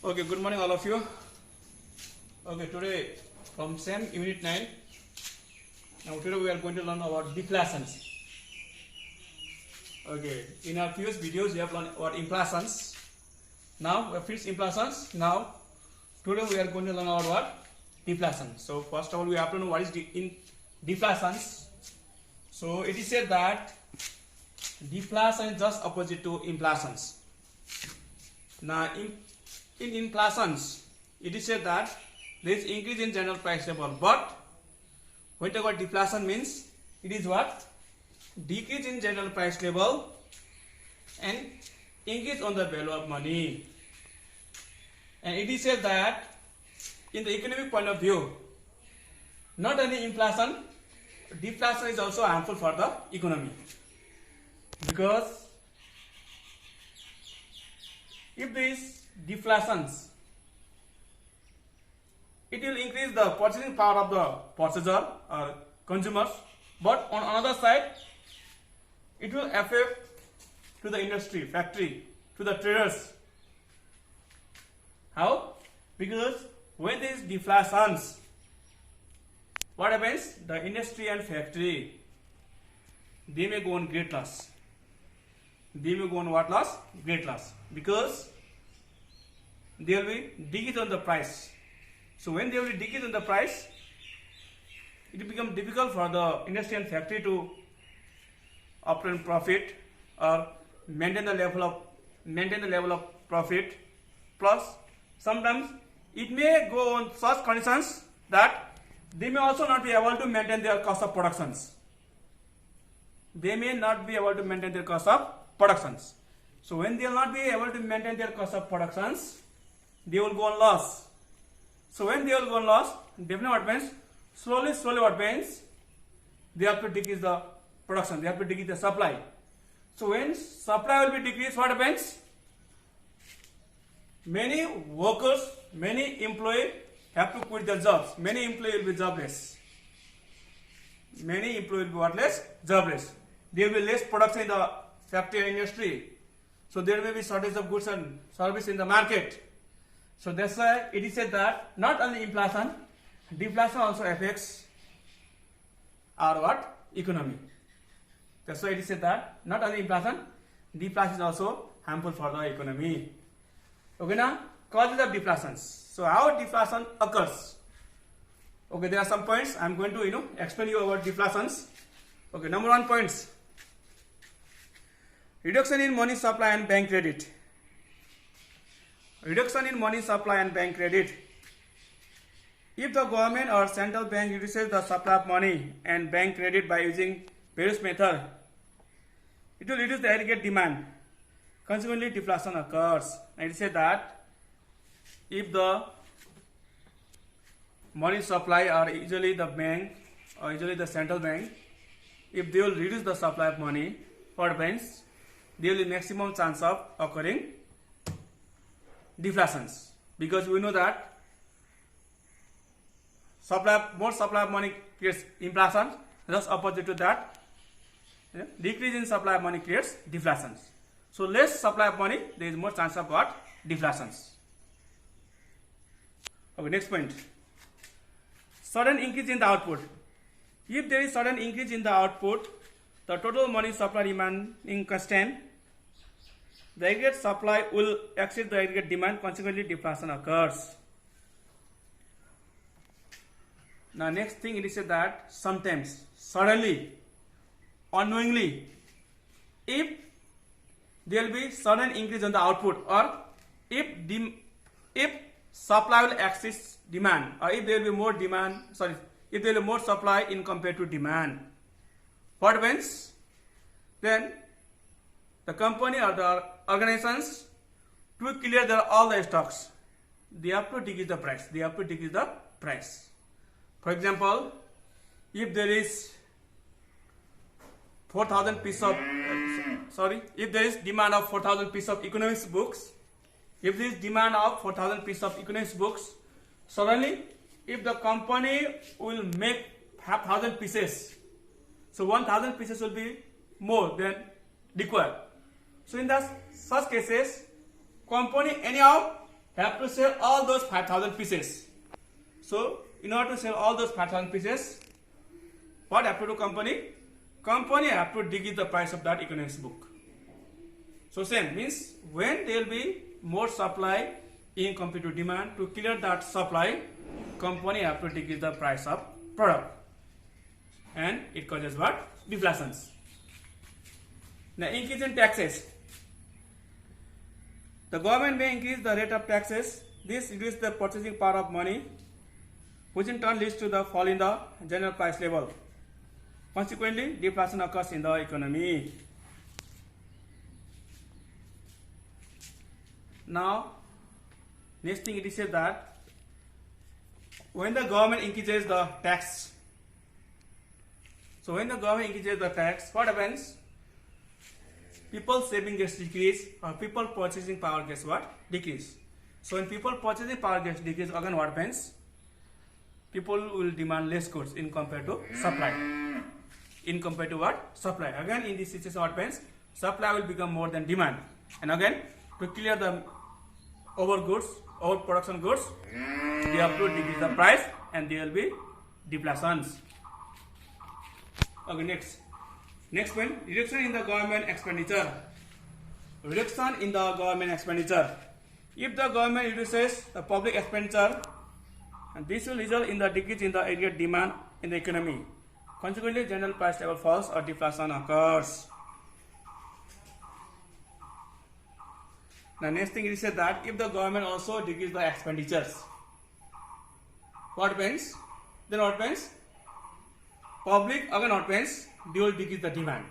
Okay, good morning all of you. Okay, today from same unit 9. Now today we are going to learn about deflations. Okay, in our previous videos we have learned about inflations. Now we have finished inflations. Now today we are going to learn about what? Deflation. So first of all we have to know what is deflations. So it is said that deflation is just opposite to inflations. Now in inflations, it is said that there is increase in general price level, but when talk about deflation means it is what? Decrease in general price level and increase on the value of money. And it is said that in the economic point of view, not only inflation, deflation is also harmful for the economy, because if these deflations, it will increase the purchasing power of the purchaser or consumers, but on another side it will affect to the industry, factory, to the traders. How? Because when there is deflations, what happens? The industry and factory, they may go on great loss. They may go on what loss? Great loss, because there will be decrease on the price. So when there will be decrease in the price, it will become difficult for the industry and factory to obtain profit or maintain the level of profit. Plus, sometimes it may go on such conditions that they may also not be able to maintain their cost of productions. They may not be able to maintain their cost of productions. So when they will not be able to maintain their cost of productions, they will go on loss. So when they will go on loss, definitely what means? Slowly what means? They have to decrease the production, they have to decrease the supply. So when supply will be decreased, what happens? Many workers, many employees have to quit their jobs. Many employees will be jobless. Many employees will be worthless, jobless. There will be less production in the factory and industry. So there may be shortage of goods and service in the market. So that's why it is said that not only inflation, deflation also affects our what? Economy. That's why it is said that not only inflation, deflation is also harmful for the economy. Okay, now causes of deflations. So how deflation occurs? Okay, there are some points I am going to explain you about deflations. Okay, number 1 points: reduction in money supply and bank credit. Reduction in money supply and bank credit. If the government or central bank reduces the supply of money and bank credit by using various methods, it will reduce the aggregate demand. Consequently, deflation occurs. And it says that if the money supply, or usually the bank or usually the central bank, if they will reduce the supply of money, what happens? There will be maximum chance of occurring deflations, because we know that more supply of money creates inflation. Just opposite to that, decrease in supply of money creates deflations. So less supply of money, there is more chance of what? Deflations. Okay, next point: sudden increase in the output. If there is sudden increase in the output, the total money supply remaining constant, the aggregate supply will exceed the aggregate demand. Consequently, deflation occurs. Now, next thing, it is said that sometimes, suddenly, unknowingly, if there will be sudden increase in the output, or if supply will exceed demand, or if there will be more demand, if there will be more supply in compared to demand, what happens? Then the company or the organizations, to clear all the stocks, they have to decrease the price. For example, if there is 4,000 pieces of if there is demand of 4,000 pieces of economics books, if there is demand of 4,000 pieces of economics books, suddenly if the company will make 1,000 pieces, so 1,000 pieces will be more than required. So in such cases, company anyhow have to sell all those 5,000 pieces. So in order to sell all those 5,000 pieces, what have to do company? Company have to decrease the price of that economics book. So same means when there will be more supply in compared to demand, to clear that supply, company have to decrease the price of product, and it causes what? Deflations. Now increase in taxes. The government may increase the rate of taxes. This reduces the purchasing power of money, which in turn leads to the fall in the general price level. Consequently, deflation occurs in the economy. Now, next thing it is said that when the government increases the tax, so when the government increases the tax, what happens? People saving gets decreased, or people purchasing power gets what? Decrease. So when people purchasing power gets decreased, again what happens? People will demand less goods in compared to supply. In compared to what? Supply. Again in this situation what happens? Supply will become more than demand. And again to clear the overproduction goods, they have to decrease the price and there will be deflations. Okay, next point, reduction in the government expenditure. Reduction in the government expenditure. If the government reduces the public expenditure, and this will result in the decrease in the aggregate demand in the economy. Consequently, general price level falls or deflation occurs. The next thing is said that if the government also decreases the expenditures, what happens? Then what happens? Public again what happens? They will decrease the demand.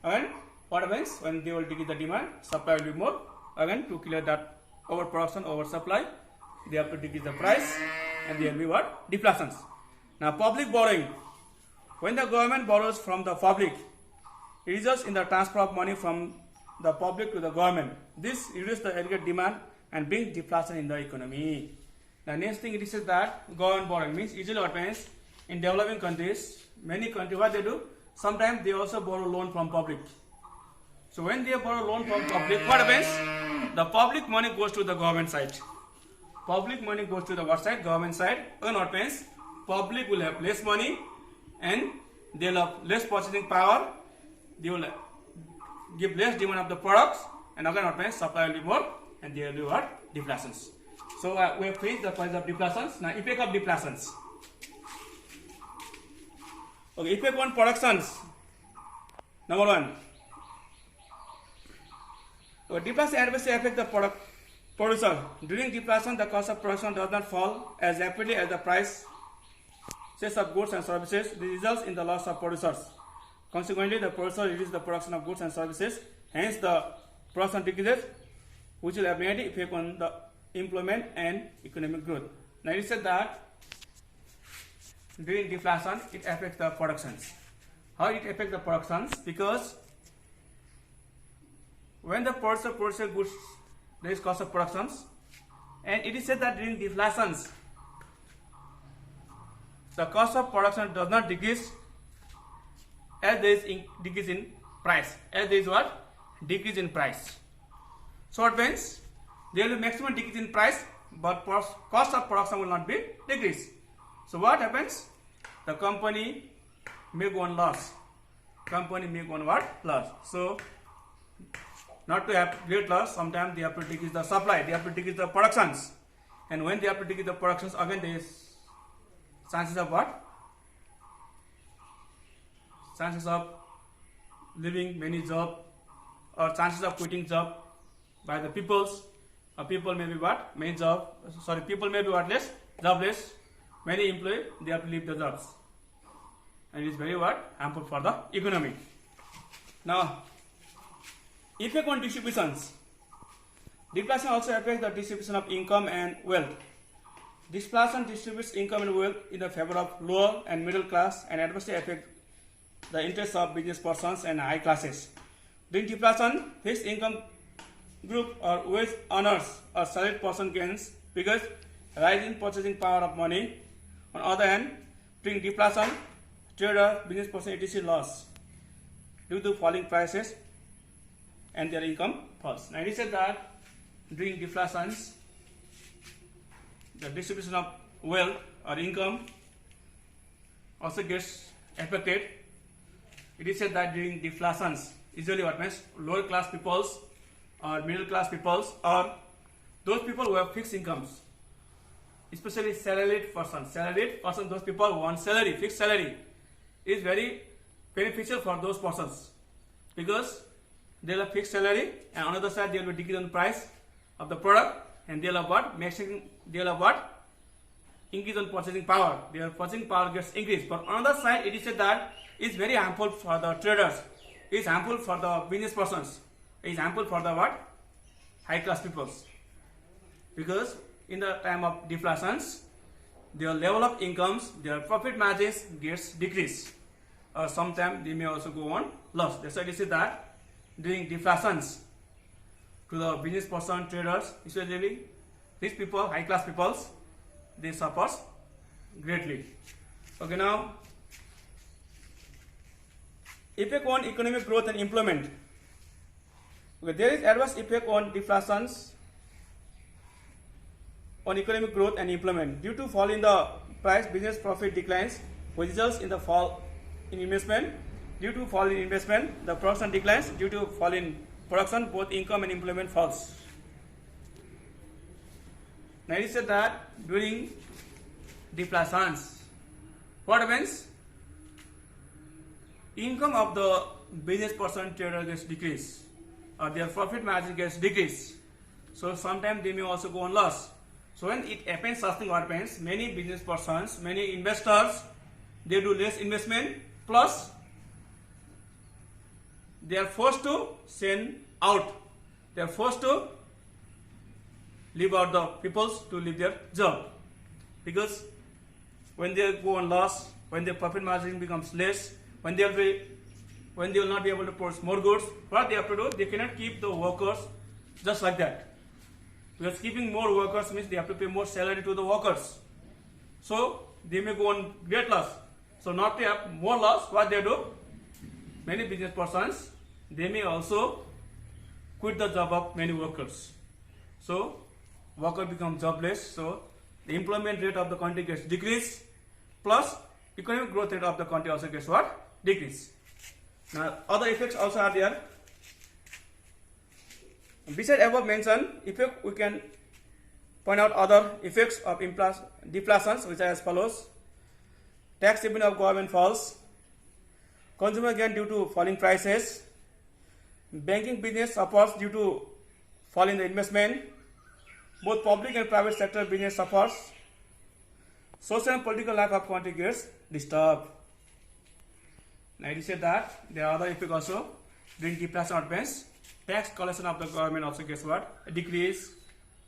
And what happens when they will decrease the demand? Supply will be more. Again to clear that overproduction, oversupply, they have to decrease the price and there will be what? Deflations. Now public borrowing. When the government borrows from the public, it results in the transfer of money from the public to the government. This reduces the aggregate demand and brings deflation in the economy. The next thing it is that government borrowing means usually what happens in developing countries, many countries what they do, sometimes they also borrow loan from public. So when they borrow loan from public, what happens? The public money goes to the government side. Public money goes to the what side? Government side. Then what happens? Public will have less money and they will have less purchasing power. They will give less demand of the products, and again what happens? Supply will be more and there will be what? Deflations. So we have finished the point of deflations. Now effect of deflations. Okay, effect on productions. Number one. Deflation adversely affects the producer. During deflation, the cost of production does not fall as rapidly as the prices of goods and services. This results in the loss of producers. Consequently, the producer reduces the production of goods and services. Hence, the production decreases, which will have negative effect on the employment and economic growth. Now, it said that during deflation, it affects the productions. How it affects the productions? Because when the producer produces goods, there is cost of productions, and it is said that during deflations, the cost of production does not decrease as there is decrease in price. As there is what? Decrease in price. So what means? There will be maximum decrease in price, but cost of production will not be decreased. So what happens? The company may go on loss. Company may go on what? Loss. So not to have great loss, sometimes they have to decrease the supply, they have to decrease the productions. And when they have to decrease the productions, again there is chances of what? Chances of leaving many jobs, or chances of quitting job by the peoples. People may be what? Many job. Sorry, people may be what? Less jobless. Many employees, they have to leave the jobs, and it is very what? Harmful for the economy. Now, effect on distributions. Deflation also affects the distribution of income and wealth. Deflation distributes income and wealth in the favor of lower and middle class and adversely affects the interests of business persons and high classes. During deflation, fixed income group or wage earners or salaried person gains because rising purchasing power of money. On the other hand, during deflation, trader, business person, etc. loss due to falling prices and their income falls. Now it is said that during deflations, the distribution of wealth or income also gets affected. It is said that during deflations, usually what means lower class peoples or middle class peoples or those people who have fixed incomes, especially salaried persons, those people who want salary, fixed salary, is very beneficial for those persons because they'll have fixed salary and on the other side they'll be decrease on the price of the product and they'll have what? Increase on purchasing power. Their purchasing power gets increased. But on the other side, it is said that it's very harmful for the traders, it's harmful for the business persons, it's harmful for the what? High class peoples. Because in the time of deflations, their level of incomes, their profit margins gets decreased. Or sometimes they may also go on loss. That's why it is that during deflations, to the business person, traders, especially these people, high class peoples, they suffer greatly. Okay, now effect on economic growth and employment. Okay, there is adverse effect on deflations on economic growth and employment. Due to fall in the price, business profit declines, which results in the fall in investment. Due to fall in investment, the production declines. Due to fall in production, both income and employment falls. Now it is said that during deflations, what happens? Income of the business person, trader gets decreased, or their profit margin gets decreased. So sometimes they may also go on loss. So when it happens, such thing what happens? Many business persons, many investors, they do less investment. Plus, they are forced to send out. They are forced to leave out the peoples to leave their job, because when they go on loss, when their profit margin becomes less, when they will not be able to produce more goods, what they have to do? They cannot keep the workers just like that. Because keeping more workers means they have to pay more salary to the workers. So they may go on great loss. So not to have more loss, what they do? Many business persons, they may also quit the job of many workers. So worker become jobless. So the employment rate of the country gets decreased. Plus economic growth rate of the country also gets what? Decrease. Now other effects also are there. Besides above mentioned effect, we can point out other effects of deflations, which are as follows. Tax revenue of government falls. Consumer gain due to falling prices. Banking business suffers due to fall in the investment. Both public and private sector business suffers. Social and political life of country gets disturbed. Now it is said that there are other effects also during deflation happens. Tax collection of the government also gets what? A decrease.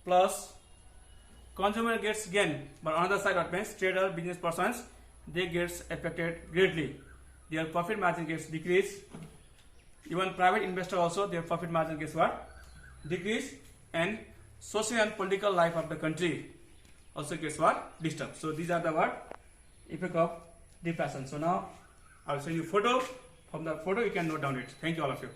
Plus consumer gets gain, but on the other side what happens? Trader, business persons, they gets affected greatly. Their profit margin gets decreased. Even private investor also, their profit margin gets what? Decrease. And social and political life of the country also gets what? Disturbed. So these are the what? Effect of deflation. So now I will show you photo. From the photo you can note down it. Thank you all of you.